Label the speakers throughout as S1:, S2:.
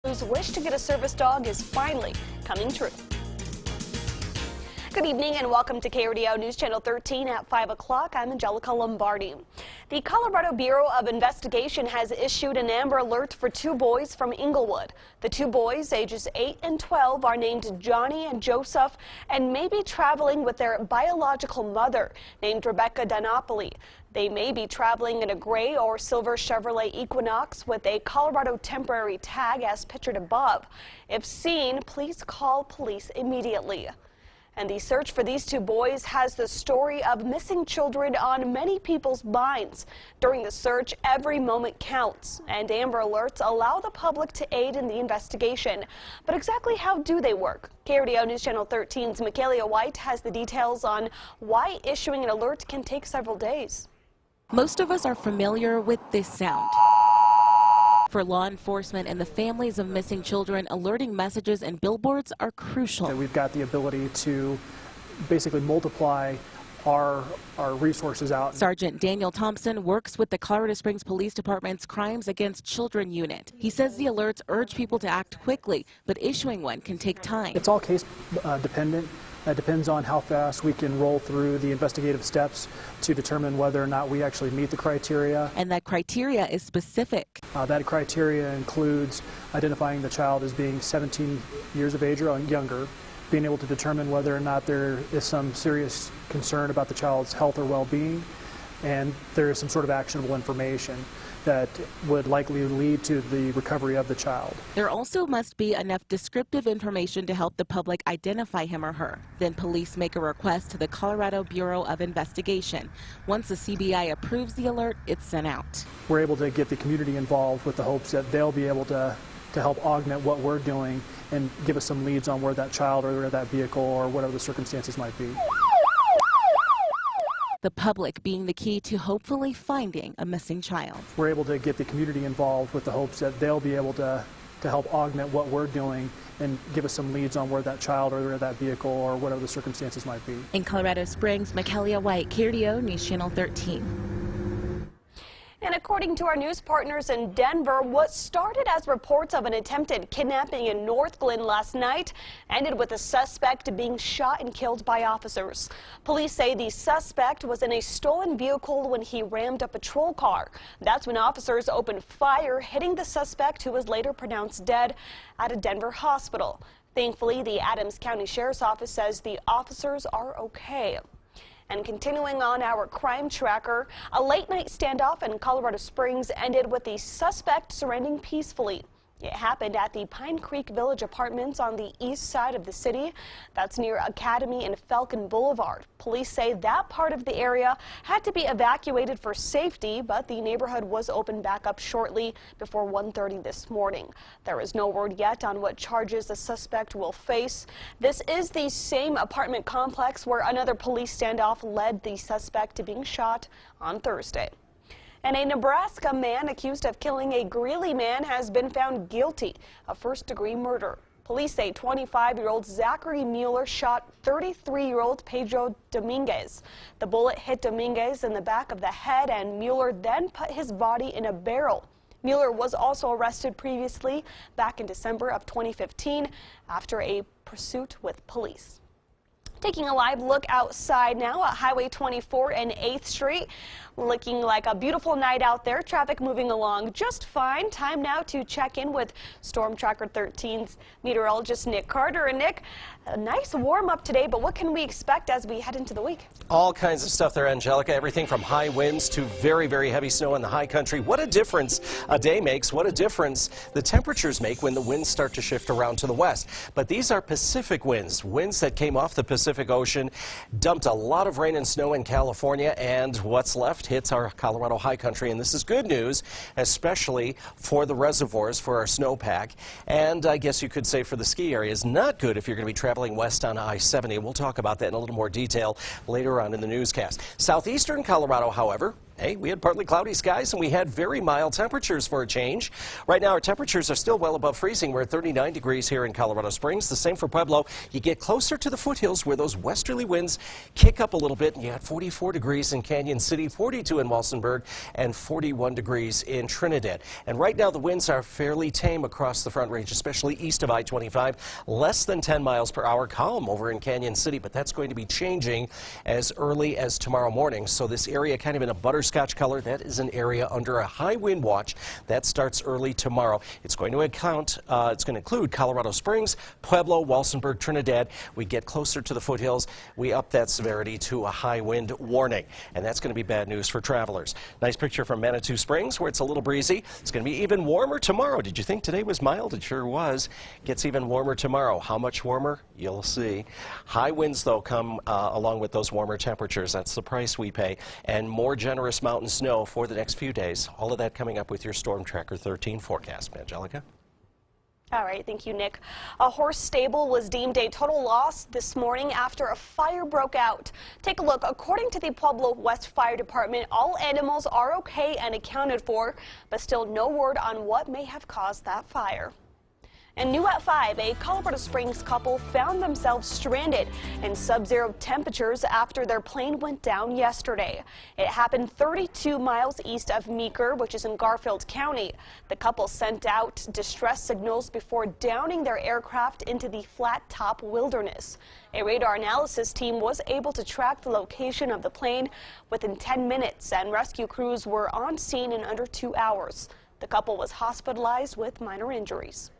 S1: Whose wish to get a service dog is finally coming true. Good evening and welcome to KRDO News Channel 13 at 5 o'clock. I'm Angelica Lombardi. The Colorado Bureau of Investigation has issued an Amber Alert for two boys from Inglewood. The two boys, ages 8 and 12, are named Johnny and Joseph and may be traveling with their biological mother, named Rebecca Donopoli. They may be traveling in a gray or silver Chevrolet Equinox with a Colorado temporary tag as pictured above. If seen, please call police immediately. And the search for these two boys has the story of missing children on many people's minds. During the search, every moment counts, and Amber Alerts allow the public to aid in the investigation. But exactly how do they work? KRDO News Channel 13's Michaela White has the details on why issuing an alert can take several days.
S2: Most of us are familiar with this sound. For law enforcement and the families of missing children, alerting messages and billboards are crucial.
S3: We've got the ability to basically multiply our resources out.
S2: Sergeant Daniel Thompson works with the Colorado Springs Police Department's Crimes Against Children unit. He says the alerts urge people to act quickly, but issuing one can take time.
S3: It's all case dependent. It depends on how fast we can roll through the investigative steps to determine whether or not we actually meet the criteria.
S2: And that criteria is specific.
S3: That criteria includes identifying the child as being 17 years of age or younger, being able to determine whether or not there is some serious concern about the child's health or well-being, and there is some sort of actionable information that would likely lead to the recovery of the child.
S2: There also must be enough descriptive information to help the public identify him or her. Then police make a request to the Colorado Bureau of Investigation. Once the CBI approves the alert, it's sent out.
S3: We're able to get the community involved with the hopes that they'll be able to help augment what we're doing and give us some leads on where that child or where that vehicle or whatever the circumstances might be.
S2: The public being the key to hopefully finding a missing child.
S3: We're able to get the community involved with the hopes that they'll be able to help augment what we're doing and give us some leads on where that child or where that vehicle or whatever the circumstances might be.
S2: In Colorado Springs, Michaela White, KRDO News Channel 13.
S1: And according to our news partners in Denver, what started as reports of an attempted kidnapping in Northglenn last night ended with a suspect being shot and killed by officers. Police say the suspect was in a stolen vehicle when he rammed a patrol car. That's when officers opened fire, hitting the suspect, who was later pronounced dead at a Denver hospital. Thankfully, the Adams County Sheriff's Office says the officers are okay. And continuing on our crime tracker, a late-night standoff in Colorado Springs ended with the suspect surrendering peacefully. It happened at the Pine Creek Village Apartments on the east side of the city. That's near Academy and Falcon Boulevard. Police say that part of the area had to be evacuated for safety, but the neighborhood was opened back up shortly before 1:30 this morning. There is no word yet on what charges the suspect will face. This is the same apartment complex where another police standoff led the suspect to being shot on Thursday. And a Nebraska man accused of killing a Greeley man has been found guilty of first-degree murder. Police say 25-year-old Zachary Mueller shot 33-year-old Pedro Dominguez. The bullet hit Dominguez in the back of the head, and Mueller then put his body in a barrel. Mueller was also arrested previously back in December of 2015 after a pursuit with police. Taking a live look outside now at Highway 24 and 8th Street. Looking like a beautiful night out there. Traffic moving along just fine. Time now to check in with Storm Tracker 13's meteorologist Nick Carter. And Nick, a nice warm up today, but what can we expect as we head into the week?
S4: All kinds of stuff there, Angelica. Everything from high winds to very, very heavy snow in the high country. What a difference a day makes. What a difference the temperatures make when the winds start to shift around to the west. But these are Pacific winds, winds that came off the Pacific Ocean, dumped a lot of rain and snow in California, and what's left hits our Colorado high country. And this is good news, especially for the reservoirs, for our snowpack, and I guess you could say for the ski areas. Not good if you're going to be traveling west on I-70. We'll talk about that in a little more detail later on in the newscast. Southeastern Colorado, however, Hey, we had partly cloudy skies and we had very mild temperatures for a change. Right now our temperatures are still well above freezing. We're at 39 degrees here in Colorado Springs. The same for Pueblo. You get closer to the foothills where those westerly winds kick up a little bit, and you got 44 degrees in Canyon City, 42 in Walsenburg, and 41 degrees in Trinidad. And right now the winds are fairly tame across the Front Range, especially east of I-25. Less than 10 miles per hour, calm over in Canyon City, but that's going to be changing as early as tomorrow morning. So this area kind of in a butterscotch color, that is an area under a high wind watch. That starts early tomorrow. It's going to include Colorado Springs, Pueblo, Walsenburg, Trinidad. We get closer to the foothills, we up that severity to a high wind warning, and that's going to be bad news for travelers. Nice picture from Manitou Springs where it's a little breezy. It's going to be even warmer tomorrow. Did you think today was mild? It sure was. Gets even warmer tomorrow. How much warmer? You'll see. High winds, though, come along with those warmer temperatures. That's the price we pay. And more generous mountain snow for the next few days. All of that coming up with your Storm Tracker 13 forecast. Angelica?
S1: All right, thank you, Nick. A horse stable was deemed a total loss this morning after a fire broke out. Take a look. According to the Pueblo West Fire Department, all animals are okay and accounted for, but still no word on what may have caused that fire. And new at 5, a Colorado Springs couple found themselves stranded in sub-zero temperatures after their plane went down yesterday. It happened 32 miles east of Meeker, which is in Garfield County. The couple sent out distress signals before downing their aircraft into the flat-top wilderness. A radar analysis team was able to track the location of the plane within 10 minutes, and rescue crews were on scene in under 2 hours. The couple was hospitalized with minor injuries.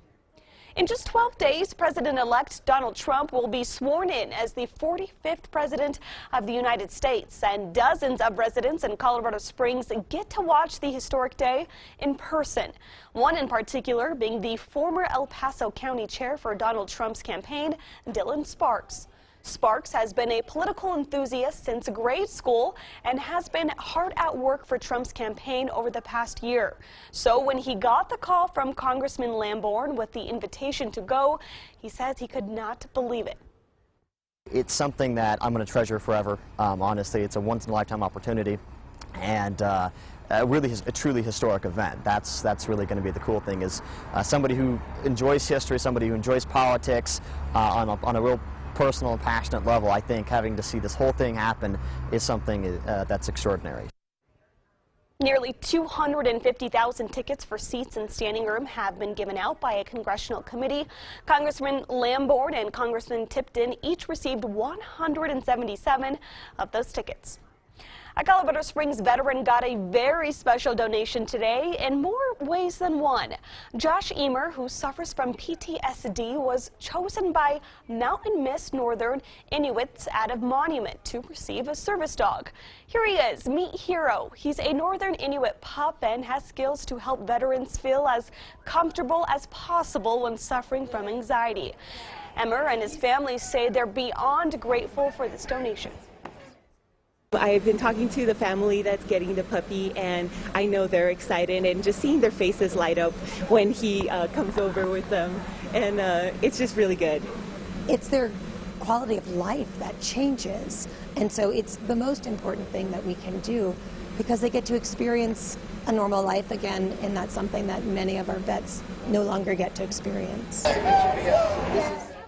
S1: In just 12 days, President-elect Donald Trump will be sworn in as the 45th President of the United States, and dozens of residents in Colorado Springs get to watch the historic day in person. One in particular being the former El Paso County Chair for Donald Trump's campaign, Dylan Sparks. Sparks has been a political enthusiast since grade school and has been hard at work for Trump's campaign over the past year. So when he got the call from Congressman Lamborn with the invitation to go, he says he could not believe it.
S5: It's something that I'm going to treasure forever. Honestly, it's a once-in-a-lifetime opportunity, and a truly historic event. That's really going to be the cool thing, is somebody who enjoys history, somebody who enjoys politics on a real personal and passionate level. I think having to see this whole thing happen is something that's extraordinary.
S1: Nearly 250,000 tickets for seats in standing room have been given out by a congressional committee. Congressman Lamborn and Congressman Tipton each received 177 of those tickets. A Colorado Springs veteran got a very special donation today in more ways than one. Josh Emer, who suffers from PTSD, was chosen by Mountain Miss Northern Inuits out of Monument to receive a service dog. Here he is, meet Hero. He's a Northern Inuit pup and has skills to help veterans feel as comfortable as possible when suffering from anxiety. Emer and his family say they're beyond grateful for this donation.
S6: I've been talking to the family that's getting the puppy, and I know they're excited, and just seeing their faces light up when he comes over with them, and it's just really good.
S7: It's their quality of life that changes, and so it's the most important thing that we can do, because they get to experience a normal life again, and that's something that many of our vets no longer get to experience.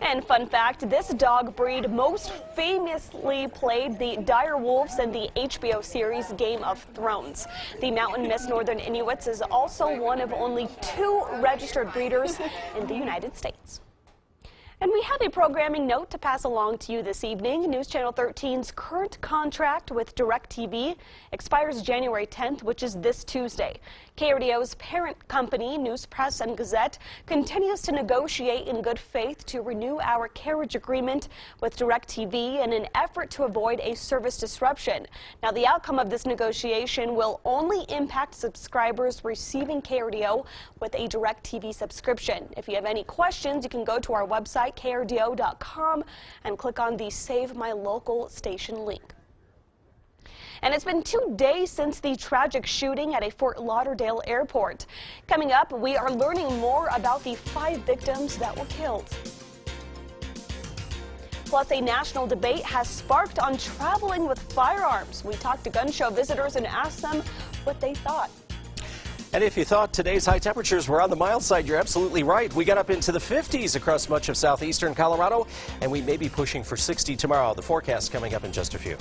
S1: And fun fact, this dog breed most famously played the dire wolves in the HBO series Game of Thrones. The Mountain Miss Northern Inuits is also one of only 2 registered breeders in the United States. And we have a programming note to pass along to you this evening. News Channel 13's current contract with DirecTV expires January 10th, which is this Tuesday. KRDO's parent company, News Press and Gazette, continues to negotiate in good faith to renew our carriage agreement with DirecTV in an effort to avoid a service disruption. Now, the outcome of this negotiation will only impact subscribers receiving KRDO with a DirecTV subscription. If you have any questions, you can go to our website, krdo.com, and click on the Save My Local Station link. And it's been 2 days since the tragic shooting at a Fort Lauderdale airport. Coming up, we are learning more about the 5 victims that were killed. Plus, a national debate has sparked on traveling with firearms. We talked to gun show visitors and asked them what they thought.
S4: And if you thought today's high temperatures were on the mild side, you're absolutely right. We got up into the 50s across much of southeastern Colorado, and we may be pushing for 60 tomorrow. The forecast coming up in just a few.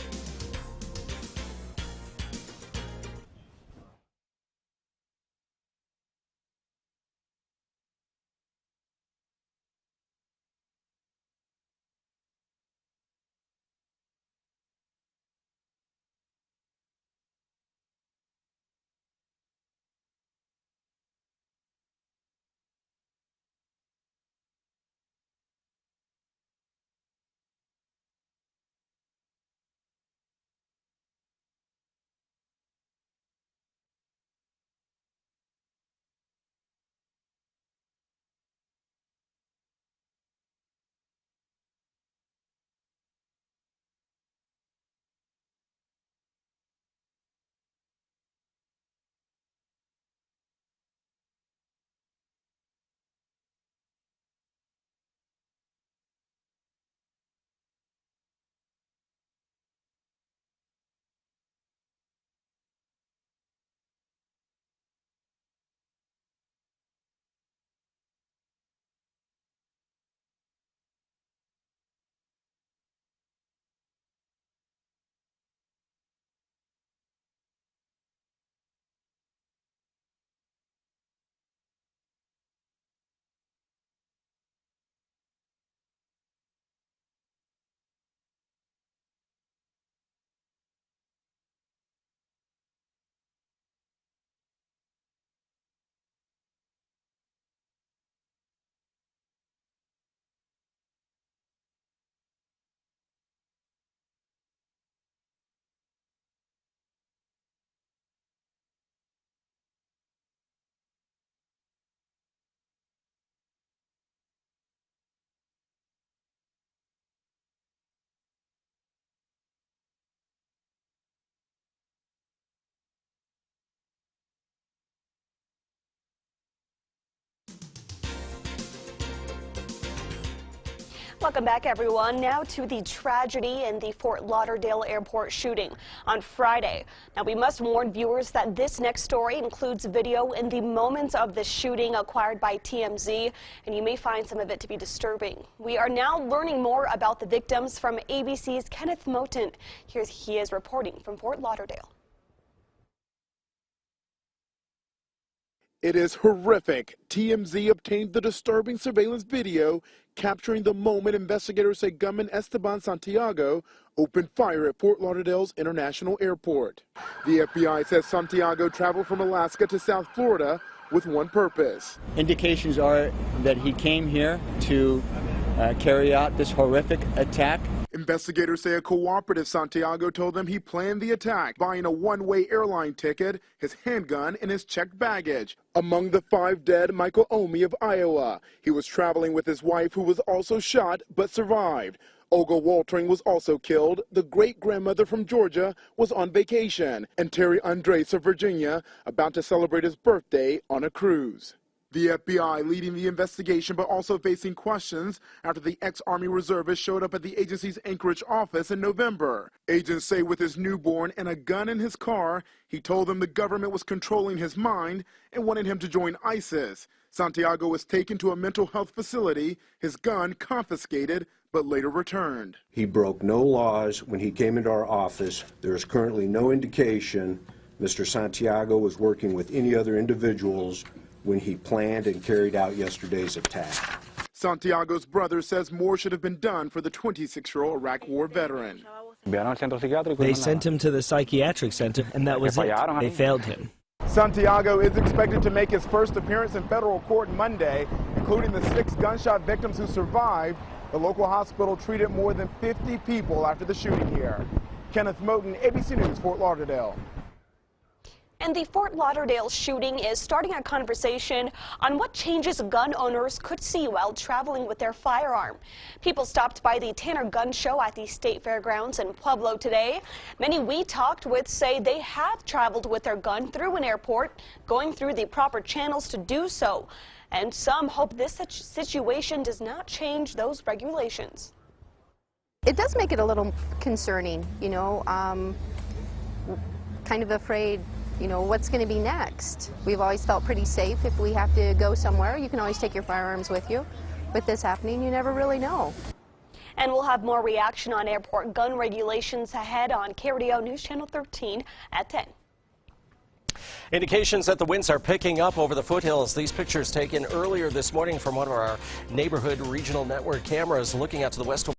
S1: Welcome back, everyone. Now to the tragedy in the Fort Lauderdale airport shooting on Friday. Now, we must warn viewers that this next story includes video in the moments of the shooting acquired by TMZ, and you may find some of it to be disturbing. We are now learning more about the victims from ABC's Kenneth Moton. He is reporting from Fort Lauderdale.
S8: It is horrific. TMZ obtained the disturbing surveillance video capturing the moment investigators say gunman Esteban Santiago opened fire at Fort Lauderdale's International Airport. The FBI says Santiago traveled from Alaska to South Florida with one purpose.
S9: Indications are that he came here to carry out this horrific attack.
S8: Investigators say a cooperative Santiago told them he planned the attack, buying a one-way airline ticket, his handgun, and his checked baggage. Among the 5 dead, Michael Omi of Iowa. He was traveling with his wife, who was also shot but survived. Olga Waltering was also killed. The great-grandmother from Georgia was on vacation. And Terry Andres of Virginia, about to celebrate his birthday on a cruise. The FBI leading the investigation, but also facing questions after the ex-Army reservist showed up at the agency's Anchorage office in November. Agents say with his newborn and a gun in his car, he told them the government was controlling his mind and wanted him to join ISIS. Santiago was taken to a mental health facility, his gun confiscated, but later returned.
S10: He broke no laws when he came into our office. There is currently no indication Mr. Santiago was working with any other individuals when he planned and carried out yesterday's attack.
S8: Santiago's brother says more should have been done for the 26-year-old Iraq War veteran.
S11: They sent him to the psychiatric center, and that was it. They failed him.
S8: Santiago is expected to make his first appearance in federal court Monday, including the 6 gunshot victims who survived. The local hospital treated more than 50 people after the shooting here. Kenneth Moton, ABC News, Fort Lauderdale.
S1: And the Fort Lauderdale shooting is starting a conversation on what changes gun owners could see while traveling with their firearm. People stopped by the Tanner Gun Show at the State Fairgrounds in Pueblo today. Many we talked with say they have traveled with their gun through an airport, going through the proper channels to do so. And some hope this situation does not change those regulations.
S12: It does make it a little concerning, you know, kind of afraid, you know, what's going to be next. We've always felt pretty safe if we have to go somewhere. You can always take your firearms with you. With this happening, you never really know.
S1: And we'll have more reaction on airport gun regulations ahead on KRDO News Channel 13 at 10.
S4: Indications that the winds are picking up over the foothills. These pictures taken earlier this morning from one of our neighborhood regional network cameras looking out to the west.